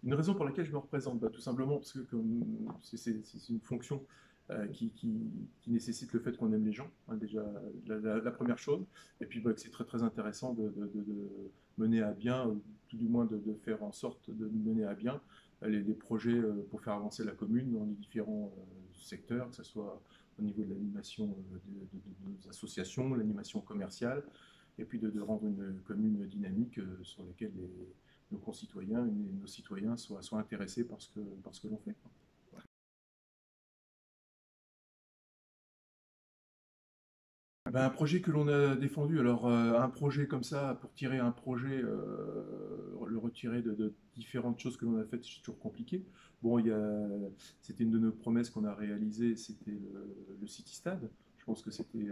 Une raison pour laquelle je me représente, tout simplement parce que c'est une fonction qui nécessite le fait qu'on aime les gens, hein, déjà la première chose, et puis que c'est très intéressant de mener à bien, ou tout du moins de faire en sorte de mener à bien les projets pour faire avancer la commune dans les différents secteurs, que ce soit au niveau de l'animation de nos associations, l'animation commerciale, et puis de rendre une commune dynamique sur laquelle nos concitoyens et nos citoyens soient intéressés par ce que l'on fait. Un projet que l'on a défendu, alors un projet comme ça, pour tirer un projet, le retirer de différentes choses que l'on a faites, c'est toujours compliqué. Bon, c'était une de nos promesses qu'on a réalisées, c'était le City Stade. Je pense que c'était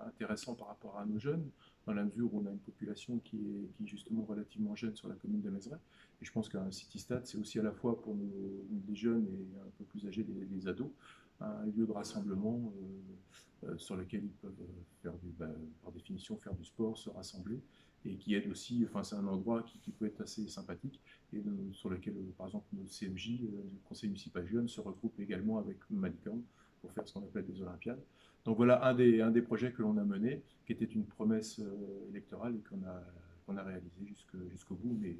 intéressant par rapport à nos jeunes, dans la mesure où on a une population qui est justement relativement jeune sur la commune de Mézeray. Et je pense qu'un City Stade, c'est aussi à la fois pour les jeunes et un peu plus âgés, les ados, un lieu de rassemblement sur lequel ils peuvent par définition faire du sport, se rassembler, et qui aide aussi, enfin c'est un endroit qui peut être assez sympathique, et sur lequel par exemple notre CMJ, le Conseil municipal jeune, se regroupe également avec Malicorne pour faire ce qu'on appelle des Olympiades. Donc voilà un des projets que l'on a mené, qui était une promesse électorale et qu'on a réalisé jusqu'au bout, mais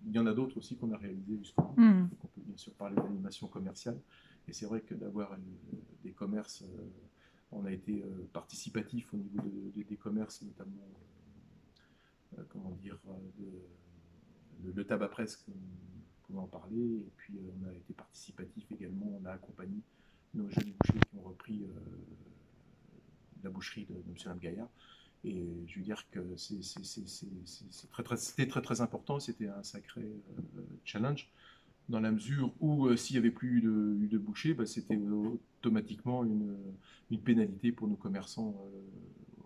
il y en a d'autres aussi qu'on a réalisé jusqu'au bout. Mm. Donc on peut bien sûr parler d'animation commerciale, et c'est vrai que d'avoir des commerces, on a été participatif au niveau des commerces, notamment comment dire, le tabac presse, on pouvait en parler, et puis on a été participatif également, on a accompagné nos jeunes bouchers qui ont repris la boucherie de M. Gaillard. Et je veux dire que c'était très important, c'était un sacré challenge, dans la mesure où s'il n'y avait plus de bouchers, c'était automatiquement une pénalité pour nos commerçants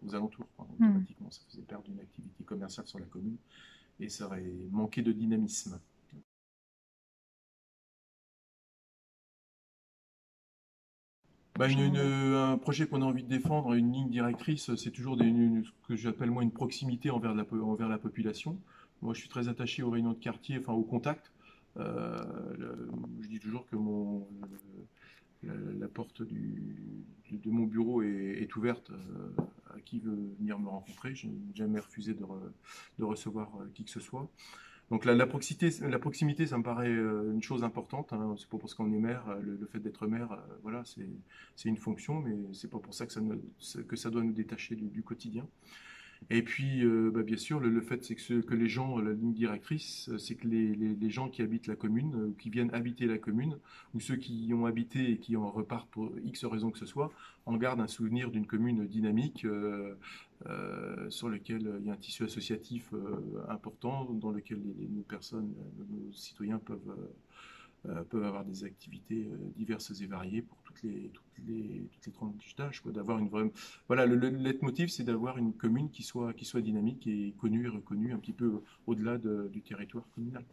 aux alentours. Automatiquement, ça faisait perdre une activité commerciale sur la commune et ça aurait manqué de dynamisme. Un projet qu'on a envie de défendre, une ligne directrice, c'est toujours ce que j'appelle moi une proximité envers la population. Moi, je suis très attaché aux réunions de quartier, enfin au contact. Je dis toujours que la porte de mon bureau est ouverte à qui veut venir me rencontrer. Je n'ai jamais refusé de recevoir qui que ce soit. Donc la proximité, ça me paraît une chose importante, hein. C'est pas parce qu'on est maire, le fait d'être maire, voilà, c'est une fonction, mais c'est pas pour ça que ça doit nous détacher du quotidien. Et puis, bien sûr, le fait, c'est que les gens, la ligne directrice, c'est que les gens qui habitent la commune, ou qui viennent habiter la commune, ou ceux qui y ont habité et qui en repartent pour X raisons que ce soit, en gardent un souvenir d'une commune dynamique, sur lequel il y a un tissu associatif important, dans lequel nos personnes, nos citoyens peuvent avoir des activités diverses et variées pour toutes les tranches d'âge, d'avoir une vraie... Voilà, le leitmotiv, c'est d'avoir une commune qui soit dynamique et connue et reconnue un petit peu au-delà du territoire communal.